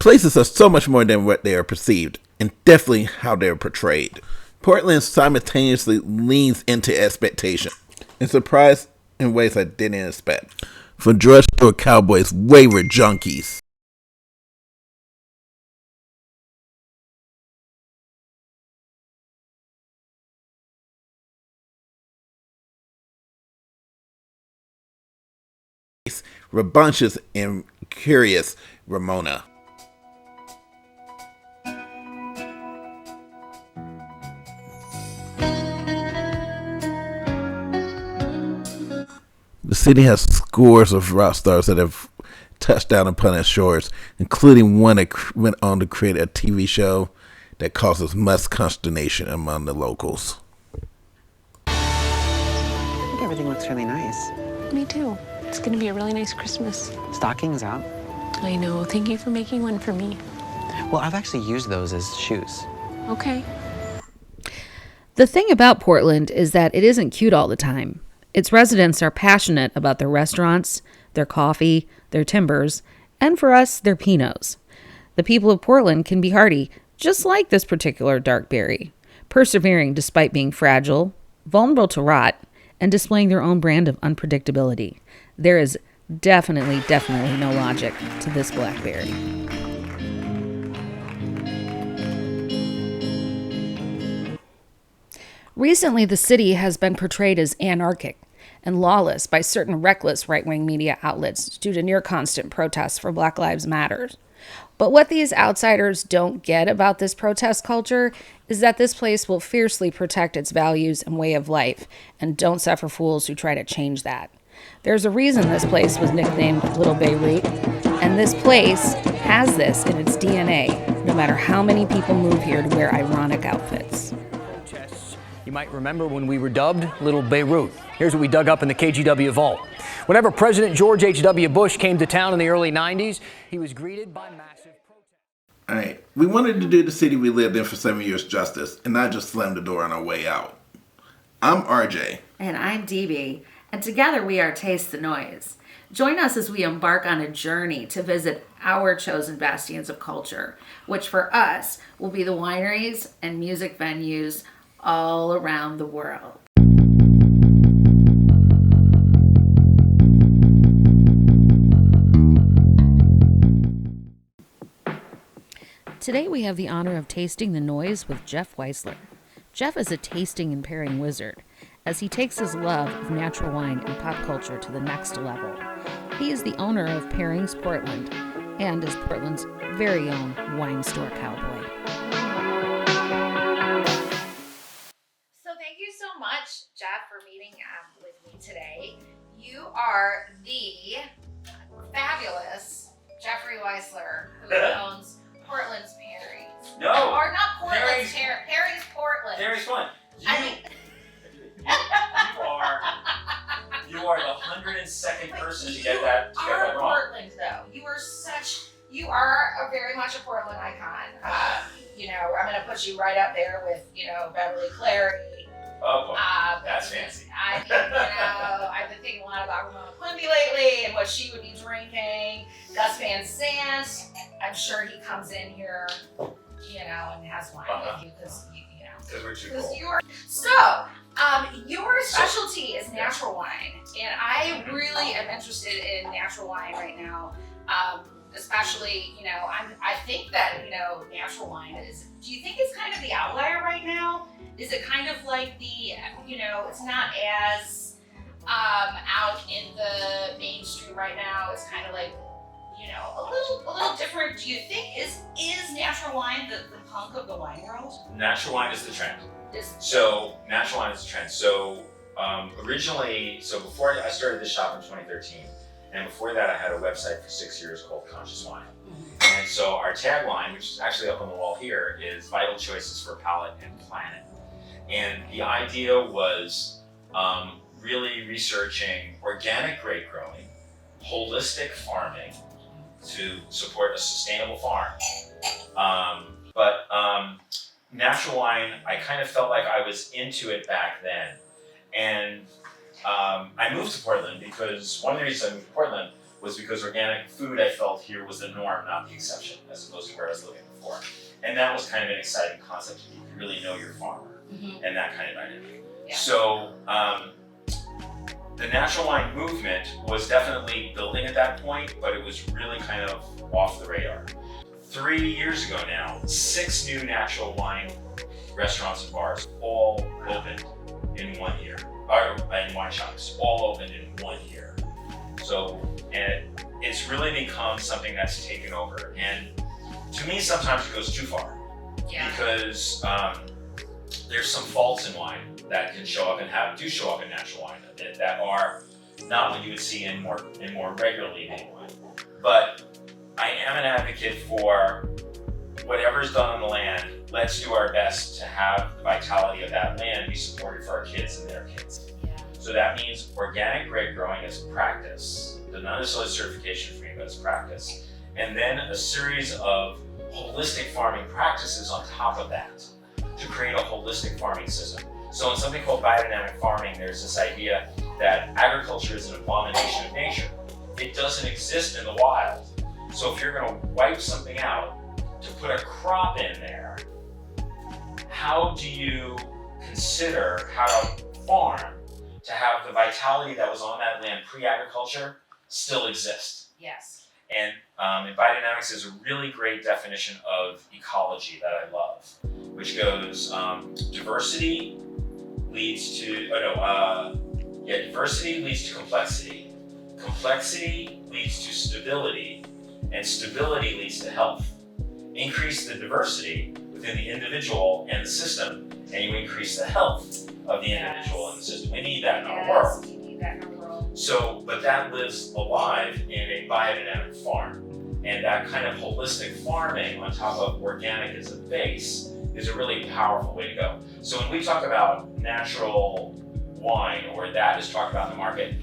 Places are so much more than what they are perceived, and definitely how they are portrayed. Portland simultaneously leans into expectation and surprised in ways I didn't expect. From drugstore cowboys, wayward junkies. Rambunctious and curious Ramona. The city has scores of rock stars that have touched down upon its shores, including one that went on to create a TV show that causes much consternation among the locals. I think everything looks really nice. Me too. It's going to be a really nice Christmas. Stockings out. I know. Thank you for making one for me. Well, I've actually used those as shoes. Okay. The thing about Portland is that it isn't cute all the time. Its residents are passionate about their restaurants, their coffee, their timbers, and for us, their Pinots. The people of Portland can be hardy, just like this particular dark berry, persevering despite being fragile, vulnerable to rot, and displaying their own brand of unpredictability. There is definitely no logic to this blackberry. Recently, the city has been portrayed as anarchic and lawless by certain reckless right-wing media outlets due to near-constant protests for Black Lives Matter. But what these outsiders don't get about this protest culture is that this place will fiercely protect its values and way of life, and don't suffer fools who try to change that. There's a reason this place was nicknamed Little Beirut, and this place has this in its DNA, no matter how many people move here to wear ironic outfits. You might remember when we were dubbed Little Beirut. Here's what we dug up in the KGW vault. Whenever President George H.W. Bush came to town in the early 90s, he was greeted by massive protests. All right, we wanted to do the city we lived in for 7 years justice and not just slam the door on our way out. I'm RJ. And I'm DB. And together we are Taste the Noise. Join us as we embark on a journey to visit our chosen bastions of culture, which for us will be the wineries and music venues all around the world. Today we have the honor of tasting the noise with Jeff Weisler. Jeff is a tasting and pairing wizard, as he takes his love of natural wine and pop culture to the next level. He is the owner of Pairings Portland and is Portland's very own wine store cowboy. So thank you so much, Jeff, for meeting with me today. You are the fabulous Jeffrey Weisler, who owns Portland's Pairings. No. Or not Portland's Pairings Portland. Pairings one. I mean, you are the 102nd person to get that wrong. Portland, though. You are very much a Portland icon. I'm going to put you right up there with, Beverly Clary. Oh, boy. That's fancy. I've been thinking a lot about Ramona Quimby lately and what she would be drinking. Gus Van Sant. I'm sure he comes in here, and has wine with you because, Because we're too cool. Your specialty is natural wine, and I really am interested in natural wine right now. Especially, I think that, natural wine is, do you think it's kind of the outlier right now? Is it kind of like the, it's not as out in the mainstream right now. It's kind of like, a little different. Do you think is natural wine the punk of the wine world? Natural wine is the trend. Natural wine is the trend. Originally, before I started this shop in 2013, and before that I had a website for 6 years called Conscious Wine. And so our tagline, which is actually up on the wall here, is Vital Choices for Palate and Planet. And the idea was really researching organic grape growing, holistic farming to support a sustainable farm. Natural wine, I kind of felt like I was into it back then. And I moved to Portland because one of the reasons I moved to Portland was because organic food, I felt here was the norm, not the exception, as opposed to where I was living before. And that was kind of an exciting concept. You really know your farmer and that kind of dynamic. Yeah. So the natural wine movement was definitely building at that point, but it was really kind of off the radar. 3 years ago now, 6 new natural wine restaurants and bars all opened in 1 year, or in wine shops, all opened in 1 year. So, and it's really become something that's taken over. And to me, sometimes it goes too far. Yeah. Because there's some faults in wine that can show up and do show up in natural wine that are not what you would see in more regularly made wine. But I am an advocate for whatever's done on the land, let's do our best to have the vitality of that land be supported for our kids and their kids. Yeah. So that means organic grape growing is practice. Not necessarily certification for me, but it's practice. And then a series of holistic farming practices on top of that to create a holistic farming system. So in something called biodynamic farming, there's this idea that agriculture is an abomination of nature. It doesn't exist in the wild. So if you're gonna wipe something out to put a crop in there, how do you consider how to farm to have the vitality that was on that land pre-agriculture still exist? Yes. And biodynamics is a really great definition of ecology that I love, which goes diversity leads to diversity leads to complexity. Complexity leads to stability, and stability leads to health. Increase the diversity within the individual and the system, and you increase the health of the individual and the system. We need that in our world. We need that in our world. So, but that lives alive in a biodynamic farm. And that kind of holistic farming on top of organic as a base is a really powerful way to go. So when we talk about natural wine, or that is talked about in the market,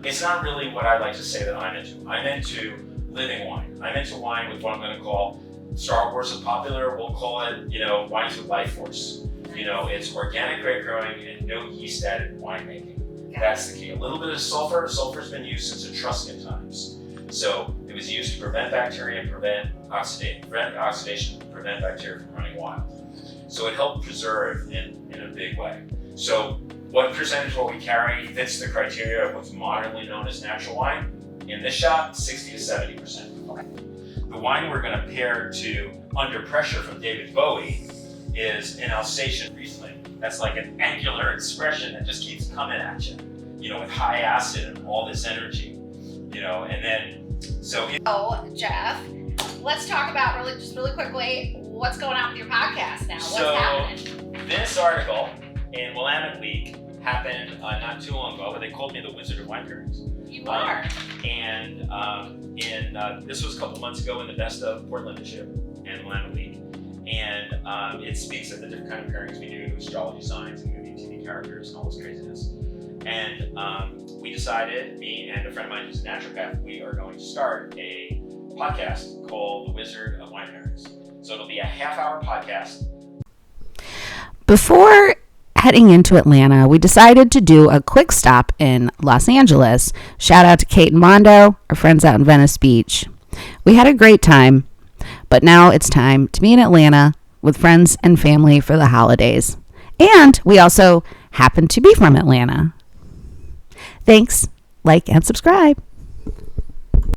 it's not really what I like to say that I'm into. I'm into living wine. I'm into wine with what I'm going to call Star Wars is popular. We'll call it, wines with life force. It's organic grape growing and no yeast added winemaking. That's the key. A little bit of sulfur. Sulfur's been used since Etruscan times. So it was used to prevent bacteria and prevent oxidation, prevent bacteria from running wild. So it helped preserve in a big way. So what percentage of what we carry fits the criteria of what's modernly known as natural wine? In this shop, 60 to 70%. Okay. The wine we're going to pair to Under Pressure from David Bowie is an Alsatian Riesling. That's like an angular expression that just keeps coming at you, with high acid and all this energy, and then, Jeff, let's talk about really quickly, what's going on with your podcast now? What's happening? This article in Willamette Week happened not too long ago, but they called me the Wizard of Wine Pairings. You are. This was a couple months ago in the Best of Portland issue and Willamette Week. And it speaks of the different kind of pairings we do, astrology signs and movie and TV characters and all this craziness. And we decided, me and a friend of mine who's a naturopath, we are going to start a podcast called The Wizard of Wine Pairings. So it'll be a half-hour podcast. Before heading into Atlanta, we decided to do a quick stop in Los Angeles. Shout out to Kate and Mondo, our friends out in Venice Beach. We had a great time, but now it's time to be in Atlanta with friends and family for the holidays. And we also happen to be from Atlanta. Thanks, like, and subscribe.